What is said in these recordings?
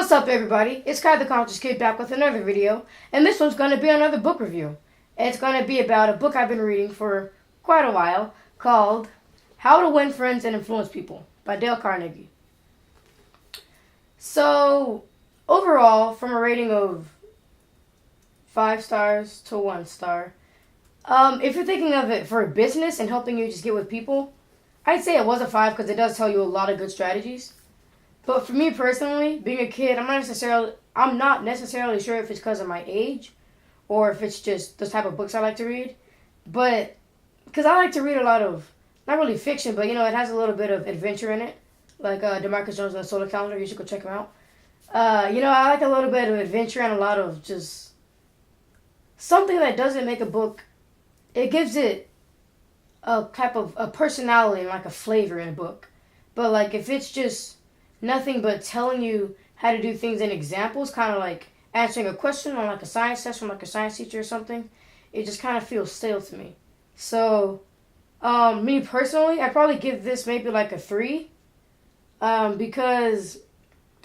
What's up, everybody? It's Kai the Conscious Kid back with another video, and this one's going to be another book review. It's going to be about a book I've been reading for quite a while called How to Win Friends and Influence People by Dale Carnegie. So, overall, from a rating of 5 stars to 1 star, if you're thinking of it for a business and helping you just get with people, I'd say it was a 5 because it does tell you a lot of good strategies. But for me personally, being a kid, I'm not necessarily sure if it's because of my age or if it's just the type of books I like to read. But because I like to read a lot of, not really fiction, but it has a little bit of adventure in it. Like DeMarcus Jones and the Solar Calendar, you should go check him out. I like a little bit of adventure and a lot of just something that doesn't make a book. It gives it a type of a personality and like a flavor in a book. But like if it's just nothing but telling you how to do things in examples, kind of like answering a question on like a science test from like a science teacher or something, it just kind of feels stale to me. So, me personally, I'd probably give this maybe like a 3, because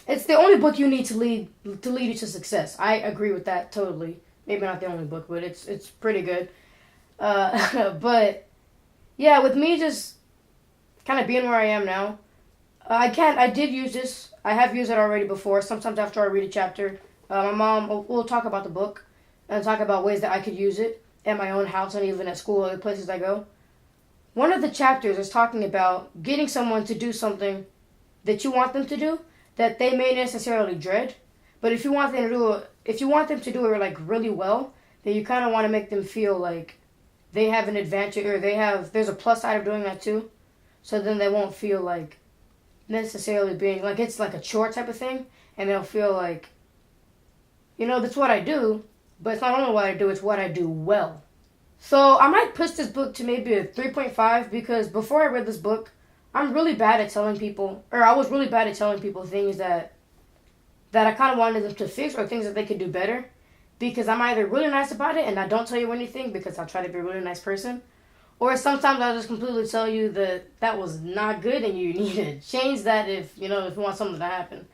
it's the only book you need to lead you to success. I agree with that totally. Maybe not the only book, but it's pretty good. But yeah, with me just kind of being where I am now, I did use this. I have used it already before. Sometimes after I read a chapter, my mom will talk about the book and talk about ways that I could use it at my own house and even at school, other places I go. One of the chapters is talking about getting someone to do something that you want them to do that they may necessarily dread, but if you want them to do it like really well, then you kind of want to make them feel like they have an advantage or there's a plus side of doing that too, so then they won't feel like necessarily being like it's like a chore type of thing, and they'll feel like that's what I do, but it's not only what I do, it's what I do well. So I might push this book to maybe a 3.5 because before I read this book, I was really bad at telling people things that I kind of wanted them to fix or things that they could do better, because I'm either really nice about it and I don't tell you anything because I'll try to be a really nice person, or sometimes I'll just completely tell you that was not good and you need to change that if you want something to happen.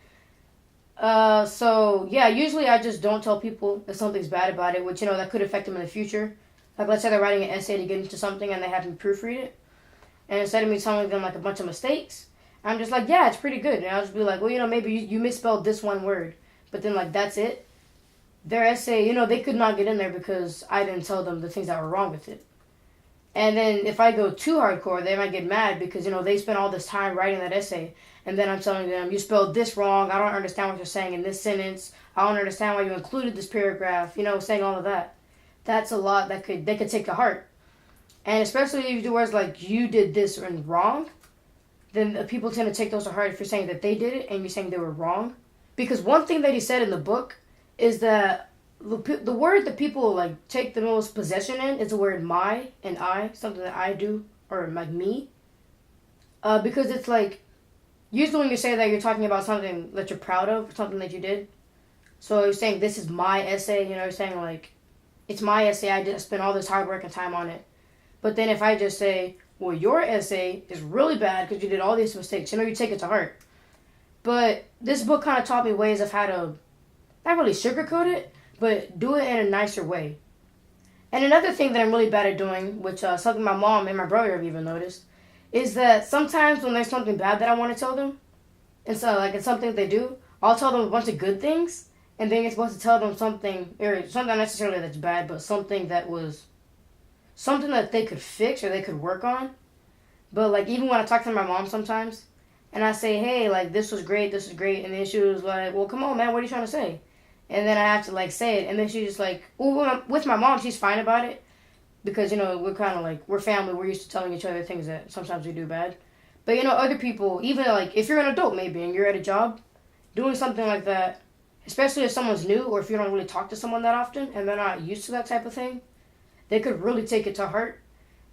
So yeah, usually I just don't tell people if something's bad about it, which that could affect them in the future. Like let's say they're writing an essay to get into something and they have me proofread it, and instead of me telling them like a bunch of mistakes, I'm just like, yeah, it's pretty good, and I'll just be like, well, maybe you misspelled this one word, but then like that's it. Their essay, they could not get in there because I didn't tell them the things that were wrong with it. And then if I go too hardcore, they might get mad because, they spent all this time writing that essay. And then I'm telling them, you spelled this wrong. I don't understand what you're saying in this sentence. I don't understand why you included this paragraph. Saying all of that. That's a lot they could take to heart. And especially if you do words like, you did this and wrong, then people tend to take those to heart if you're saying that they did it and you're saying they were wrong. Because one thing that he said in the book is that the word that people take the most possession in is the word my and I, something that I do, or like me. Because it's like, usually when you say that, you're talking about something that you're proud of, something that you did. So you're saying, this is my essay, you're saying like, it's my essay, I spent all this hard work and time on it. But then if I just say, well, your essay is really bad because you did all these mistakes, you take it to heart. But this book kind of taught me ways of how to, not really sugarcoat it, but do it in a nicer way. And another thing that I'm really bad at doing, which something my mom and my brother have even noticed, is that sometimes when there's something bad that I want to tell them, and so it's something they do, I'll tell them a bunch of good things, and then you're supposed to tell them something, or something necessarily that's bad, but something that they could fix or they could work on. But even when I talk to my mom sometimes, and I say, hey, this was great, and then she was like, well, come on, man, what are you trying to say? And then I have to say it, and then she's just like, well, with my mom, she's fine about it, because we're kind of we're family, we're used to telling each other things that sometimes we do bad. But other people, even if you're an adult maybe and you're at a job, doing something like that, especially if someone's new or if you don't really talk to someone that often and they're not used to that type of thing, they could really take it to heart,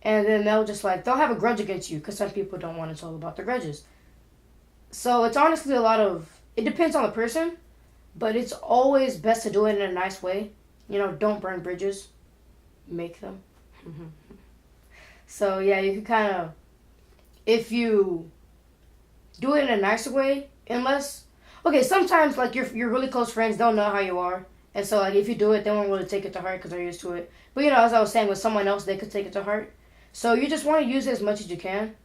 and then they'll just they'll have a grudge against you because some people don't want to tell about their grudges. So it's honestly it depends on the person. But it's always best to do it in a nice way. Don't burn bridges. Make them. So, yeah, you can kind of, if you do it in a nicer way, unless, okay, sometimes like your really close friends don't know how you are, and so like if you do it, they won't really take it to heart because they're used to it. But as I was saying, with someone else, they could take it to heart. So you just want to use it as much as you can.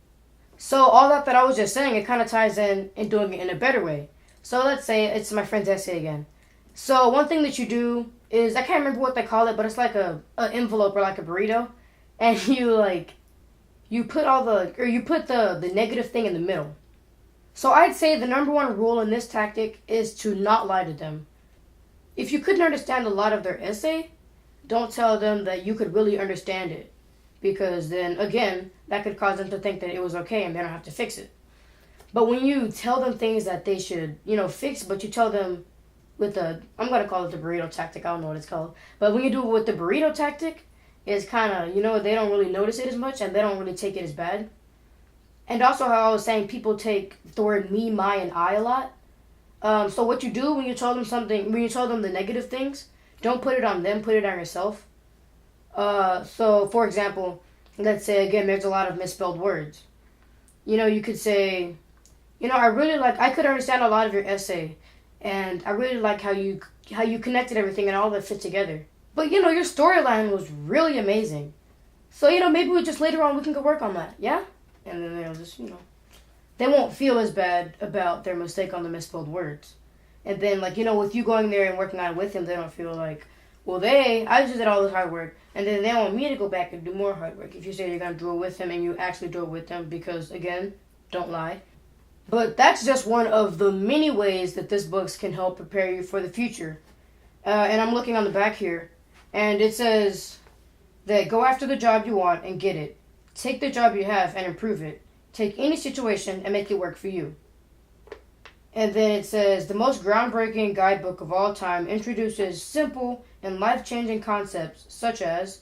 So all that I was just saying, it kind of ties in doing it in a better way. So let's say it's my friend's essay again. So one thing that you do is, I can't remember what they call it, but it's like a envelope or like a burrito, and you put the negative thing in the middle. So I'd say the number one rule in this tactic is to not lie to them. If you couldn't understand a lot of their essay, don't tell them that you could really understand it, because then again that could cause them to think that it was okay and they don't have to fix it. But when you tell them things that they should fix, but you tell them with I'm gonna call it the burrito tactic, I don't know what it's called, but when you do it with the burrito tactic, it's kind of they don't really notice it as much and they don't really take it as bad. And also, how I was saying, people take the word me, my, and I a lot. So what you do when you tell them something, when you tell them the negative things, don't put it on them, put it on yourself. So for example, let's say again, there's a lot of misspelled words. You could say, I could understand a lot of your essay, and I really like how you connected everything and all that fit together. But your storyline was really amazing. So maybe later on we can go work on that, yeah? And then they'll just they won't feel as bad about their mistake on the misspelled words. And then with you going there and working on it with them, they don't feel like, well, I just did all this hard work, and then they want me to go back and do more hard work. If you say you're going to do it with them and you actually do it with them, because, again, don't lie. But that's just one of the many ways that this book can help prepare you for the future. And I'm looking on the back here, and it says that go after the job you want and get it. Take the job you have and improve it. Take any situation and make it work for you. And then it says, the most groundbreaking guidebook of all time introduces simple and life-changing concepts such as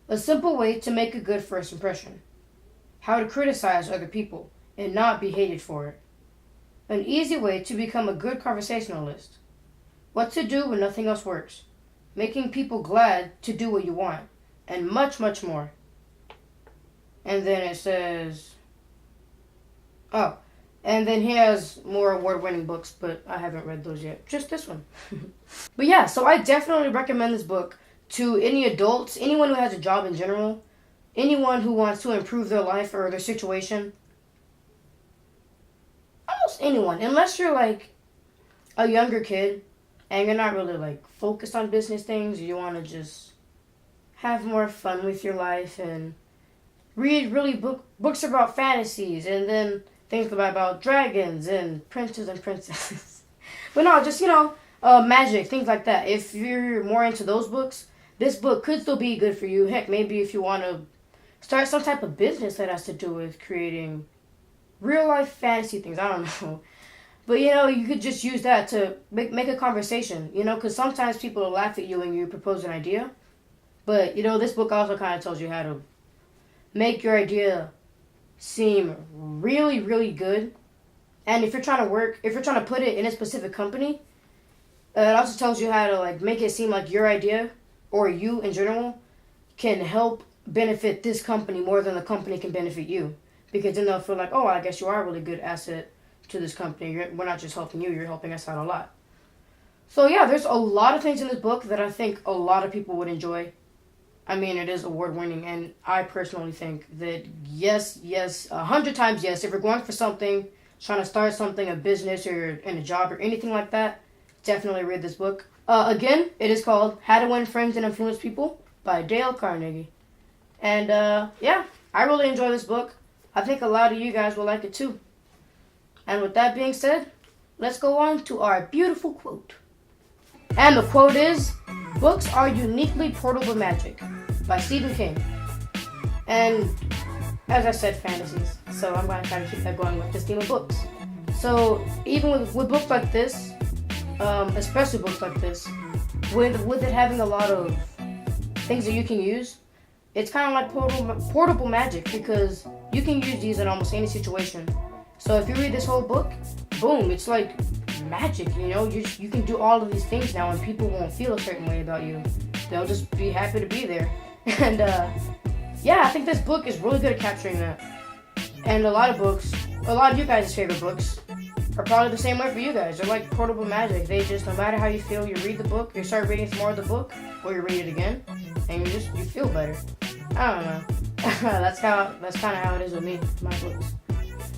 a simple way to make a good first impression, how to criticize other people and not be hated for it, an easy way to become a good conversationalist, what to do when nothing else works, making people glad to do what you want, and much, much more. And then it says, and then he has more award-winning books, but I haven't read those yet. Just this one. But yeah, so I definitely recommend this book to any adults, anyone who has a job in general, anyone who wants to improve their life or their situation. Almost anyone, unless you're like a younger kid and you're not really focused on business things. You want to just have more fun with your life and read really books about fantasies, and then things about dragons and princes and princesses. But no, just, magic, things like that. If you're more into those books, this book could still be good for you. Heck, maybe if you want to start some type of business that has to do with creating real-life fantasy things. I don't know. But, you could just use that to make a conversation, because sometimes people will laugh at you when you propose an idea. But, this book also kind of tells you how to make your idea seem really, really good. And if you're trying to put it in a specific company, it also tells you how to make it seem like your idea or you in general can help benefit this company more than the company can benefit you. Because then they'll feel like, oh, I guess you are a really good asset to this company. We're not just helping you, you're helping us out a lot. So yeah, there's a lot of things in this book that I think a lot of people would enjoy. I mean, it is award-winning, and I personally think that yes, 100 times yes, if you're going for something, trying to start something, a business or in a job or anything like that, definitely read this book. Again, it is called How to Win Friends and Influence People by Dale Carnegie. And yeah, I really enjoy this book. I think a lot of you guys will like it too. And with that being said, let's go on to our beautiful quote. And the quote is, books are uniquely portable magic by Stephen King. And as I said, fantasies. So I'm going to try to keep that going with this theme of books. So even with books like this, especially books like this, with it having a lot of things that you can use, it's kind of like portable magic, because you can use these in almost any situation. So if you read this whole book, boom, it's like magic, you can do all of these things now, and people won't feel a certain way about you. They'll just be happy to be there. And yeah, I think this book is really good at capturing that. And a lot of you guys' favorite books, are probably the same way for you guys. They're like portable magic. They just, no matter how you feel, you read the book, you start reading some more of the book, or you read it again, and you feel better. I don't know. That's kind of how it is with me, my books.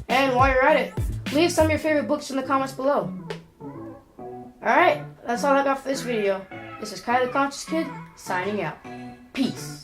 And while you're at it, leave some of your favorite books in the comments below. Alright, that's all I got for this video. This is Kai the Conscious Kid, signing out. Peace.